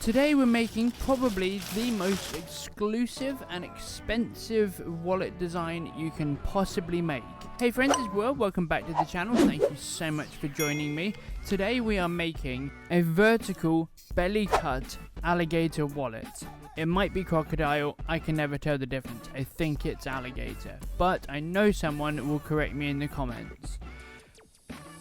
Today we're making probably the most exclusive and expensive wallet design you can possibly make. Hey friends, as well, welcome back to the channel. Thank you so much for joining me. Today we are making a vertical belly cut alligator wallet. It might be crocodile, I can never tell the difference. I think it's alligator, but I know someone will correct me in the comments.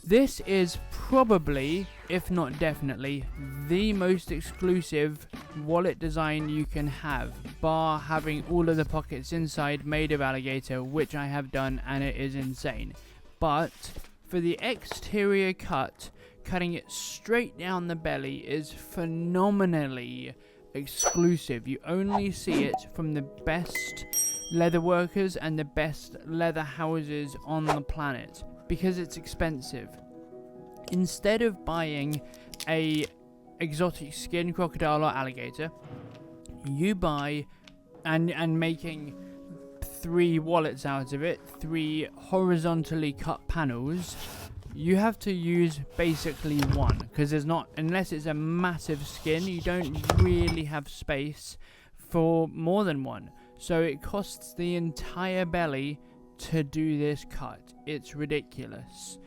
This is probably, if not definitely, the most exclusive wallet design you can have, bar having all of the pockets inside made of alligator, which I have done, and it is insane. But for the exterior cut, cutting it straight down the belly is phenomenally exclusive. You only see it from the best leather workers and the best leather houses on the planet, because it's expensive. Instead of buying a exotic skin crocodile or alligator, you buy and making 3 wallets out of it, 3 horizontally cut panels. You have to use basically one, because there's not, unless it's a massive skin, you don't really have space for more than one. So it costs the entire belly to do this cut. It's ridiculous.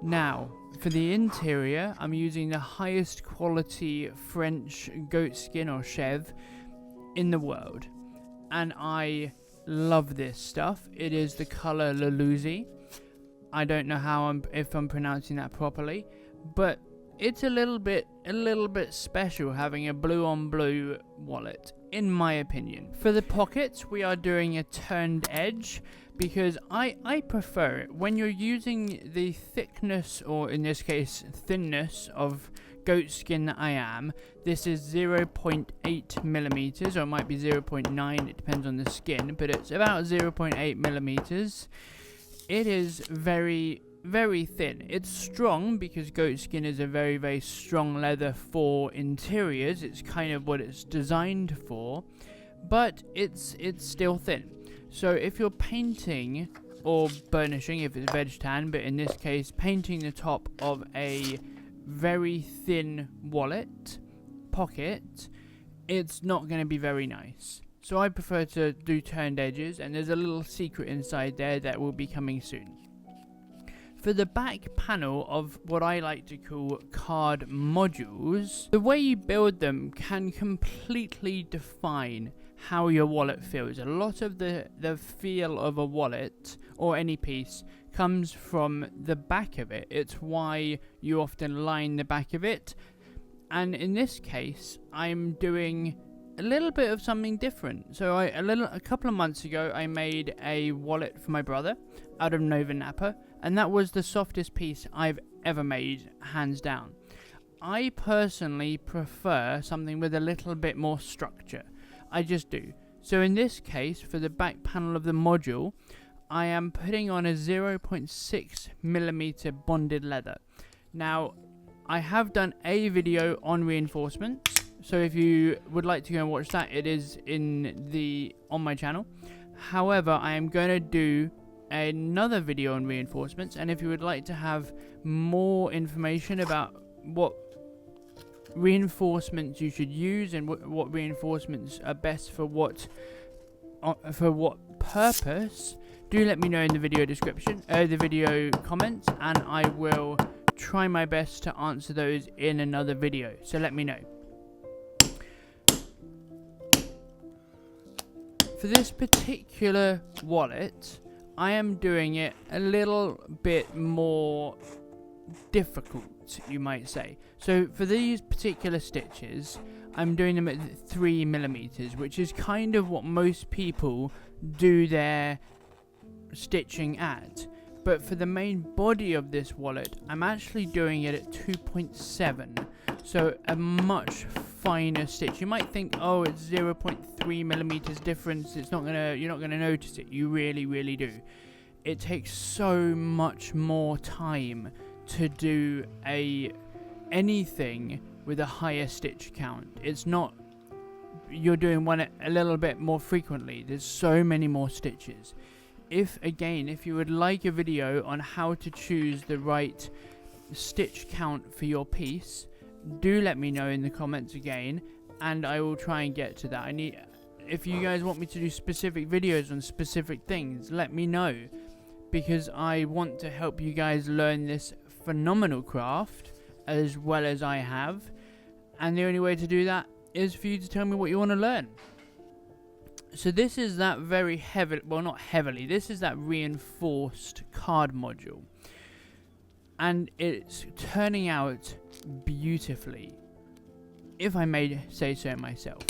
Now, for the interior, I'm using the highest quality French goat skin or chèvre in the world. And I love this stuff. It is the color Lalousie. I don't know if I'm pronouncing that properly, but it's a little bit special having a blue on blue wallet, in my opinion. For the pockets, we are doing a turned edge, because I prefer it when you're using the thickness, or in this case thinness, of goat skin that I am. This is 0.8 millimeters, or it might be 0.9, it depends on the skin, but it's about 0.8 millimeters. It is very, very thin. It's strong because goat skin is a very, very strong leather for interiors. It's kind of what it's designed for, but it's still thin. So if you're painting or burnishing, if it's veg tan, but in this case painting the top of a very thin wallet pocket, it's not going to be very nice. So I prefer to do turned edges, and there's a little secret inside there that will be coming soon. For the back panel of what I like to call card modules, the way you build them can completely define how your wallet feels. A lot of the feel of a wallet or any piece comes from the back of it. It's why you often line the back of it. And in this case, I'm doing a little bit of something different. So a couple of months ago, I made a wallet for my brother out of Nova Napa, and that was the softest piece I've ever made, hands down. I personally prefer something with a little bit more structure. I just do. So in this case, for the back panel of the module, I am putting on a 0.6 millimeter bonded leather. Now, I have done a video on reinforcements, so if you would like to go and watch that, it is on my channel. However, I am going to do another video on reinforcements, and if you would like to have more information about what reinforcements you should use and what reinforcements are best for what purpose, do let me know in the video description, the video comments, and I will try my best to answer those in another video, so let me know. For this particular wallet, I am doing it a little bit more difficult, you might say. So for these particular stitches, I'm doing them at 3 millimeters, which is kind of what most people do their stitching at. But for the main body of this wallet, I'm actually doing it at 2.7, so a much finer stitch. You might think, oh, it's 0.3 millimeters difference, you're not gonna notice it. You really, really do. It takes so much more time to do anything with a higher stitch count. It's not, you're doing one a little bit more frequently. There's so many more stitches. If you would like a video on how to choose the right stitch count for your piece, do let me know in the comments again, and I will try and get to that. If you guys want me to do specific videos on specific things, let me know, because I want to help you guys learn this phenomenal craft as well as I have, and the only way to do that is for you to tell me what you want to learn. So this is that very heavy, well, not heavily, this is that reinforced card module, and it's turning out beautifully, if I may say so myself.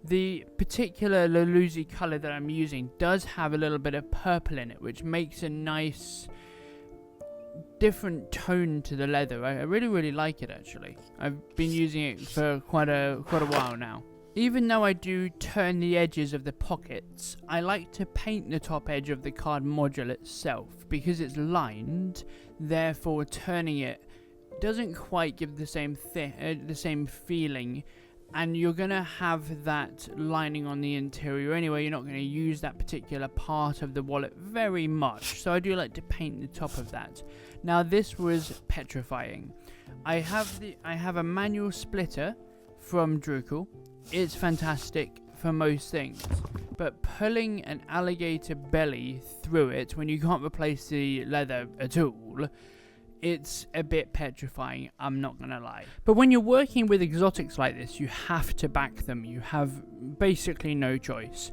The particular Laluzi colour that I'm using does have a little bit of purple in it, which makes a nice different tone to the leather. I really like it, actually. I've been using it for quite a while now. Even though I do turn the edges of the pockets, I like to paint the top edge of the card module itself, because it's lined, therefore turning it doesn't quite give the same feeling, and you're going to have that lining on the interior anyway. You're not going to use that particular part of the wallet very much, so I do like to paint the top of that. Now this was petrifying. I have a manual splitter from Drukel. It's fantastic for most things, but pulling an alligator belly through it when you can't replace the leather at all, it's a bit petrifying, I'm not gonna lie. But when you're working with exotics like this, you have to back them. You have basically no choice.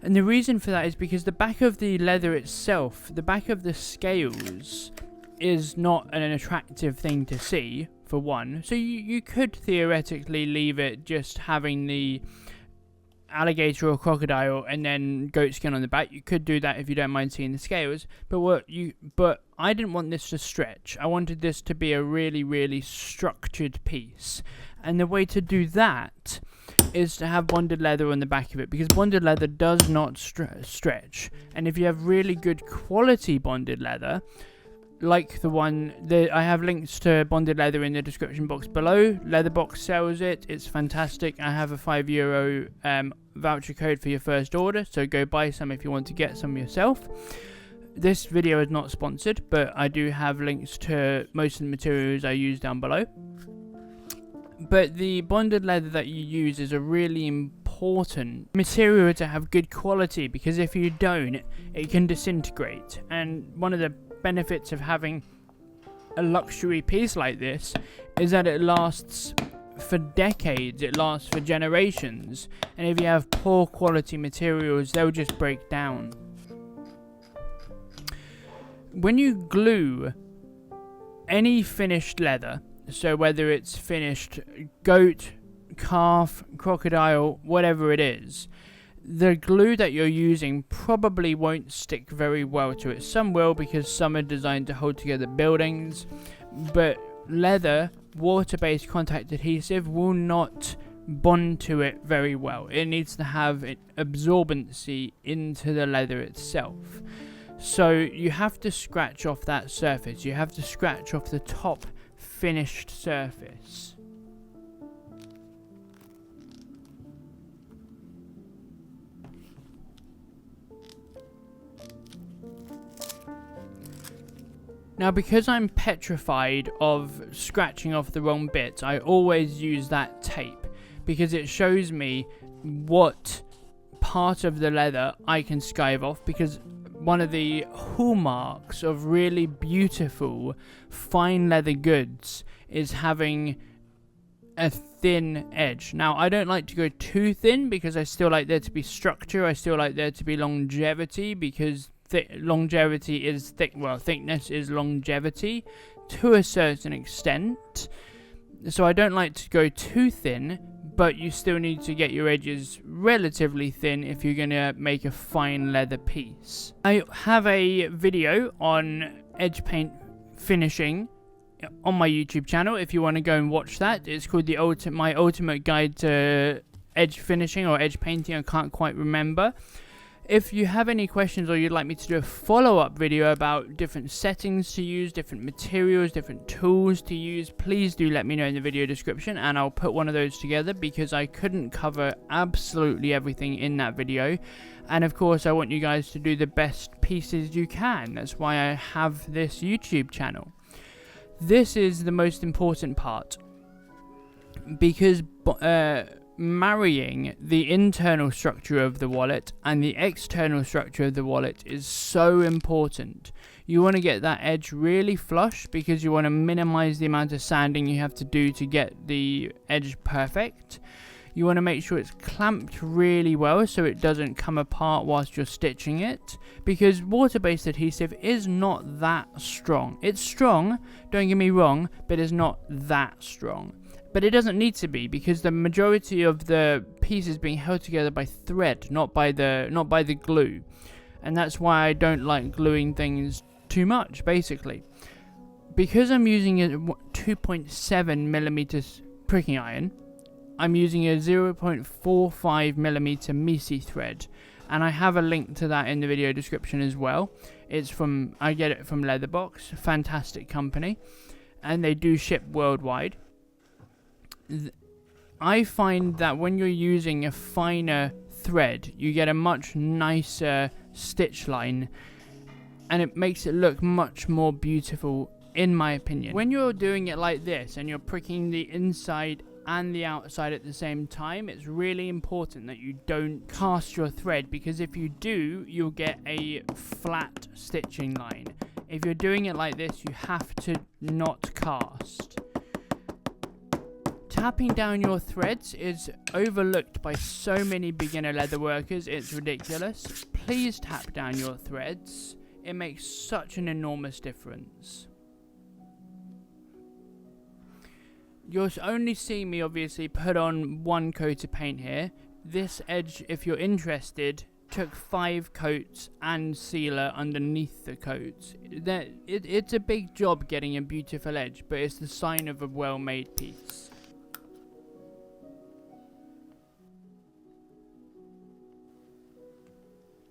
And the reason for that is because the back of the leather itself, the back of the scales, is not an attractive thing to see, for one. So you could theoretically leave it just having the alligator or crocodile and then goat skin on the back. You could do that if you don't mind seeing the scales. But I didn't want this to stretch. I wanted this to be a really structured piece. And the way to do that is to have bonded leather on the back of it, because bonded leather does not stretch. And if you have really good quality bonded leather, like the one that I have links to bonded leather in the description box below. Leatherbox sells it. It's fantastic. I have a €5 voucher code for your first order, so go buy some if you want to get some yourself. This video is not sponsored, but I do have links to most of the materials I use down below. But the bonded leather that you use is a really important material to have good quality, because if you don't, it can disintegrate. And one of the benefits of having a luxury piece like this is that it lasts for decades, it lasts for generations, and if you have poor quality materials, they'll just break down. When you glue any finished leather, so whether it's finished goat, calf, crocodile, whatever it is, the glue that you're using probably won't stick very well to it. Some will, because some are designed to hold together buildings, but leather, water-based contact adhesive, will not bond to it very well. It needs to have absorbency into the leather itself. So you have to scratch off that surface. You have to scratch off the top finished surface. Now, because I'm petrified of scratching off the wrong bits, I always use that tape, because it shows me what part of the leather I can skive off, because one of the hallmarks of really beautiful fine leather goods is having a thin edge. Now, I don't like to go too thin, because I still like there to be structure. I still like there to be longevity, because longevity is thickness is longevity to a certain extent. So I don't like to go too thin, but you still need to get your edges relatively thin if you're going to make a fine leather piece. I have a video on edge paint finishing on my YouTube channel if you want to go and watch that. It's called my ultimate guide to edge finishing or edge painting. I can't quite remember. If you have any questions, or you'd like me to do a follow-up video about different settings to use, different materials, different tools to use, please do let me know in the video description, and I'll put one of those together, because I couldn't cover absolutely everything in that video. And of course, I want you guys to do the best pieces you can. That's why I have this YouTube channel. This is the most important part. because marrying the internal structure of the wallet and the external structure of the wallet is so important. You want to get that edge really flush because you want to minimize the amount of sanding you have to do to get the edge perfect. You want to make sure it's clamped really well so it doesn't come apart whilst you're stitching it, because water-based adhesive is not that strong. It's strong, don't get me wrong, but it's not that strong. But it doesn't need to be, because the majority of the piece is being held together by thread, not by the glue. And that's why I don't like gluing things too much, basically. Because I'm using a 2.7mm pricking iron, I'm using a 0.45mm Misi thread, and I have a link to that in the video description as well. I get it from Leatherbox, fantastic company, and they do ship worldwide. I find that when you're using a finer thread, you get a much nicer stitch line, and it makes it look much more beautiful, in my opinion. When you're doing it like this and you're pricking the inside and the outside at the same time, it's really important that you don't cast your thread, because if you do, you'll get a flat stitching line. If you're doing it like this, you have to not cast. Tapping down your threads is overlooked by so many beginner leatherworkers, it's ridiculous. Please tap down your threads. It makes such an enormous difference. You'll only see me obviously put on one coat of paint here. This edge, if you're interested, took 5 coats and sealer underneath the coats. It's a big job getting a beautiful edge, but it's the sign of a well-made piece.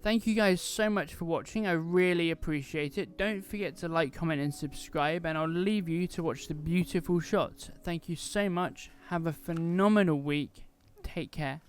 Thank you guys so much for watching, I really appreciate it. Don't forget to like, comment and subscribe, and I'll leave you to watch the beautiful shots. Thank you so much, have a phenomenal week, take care.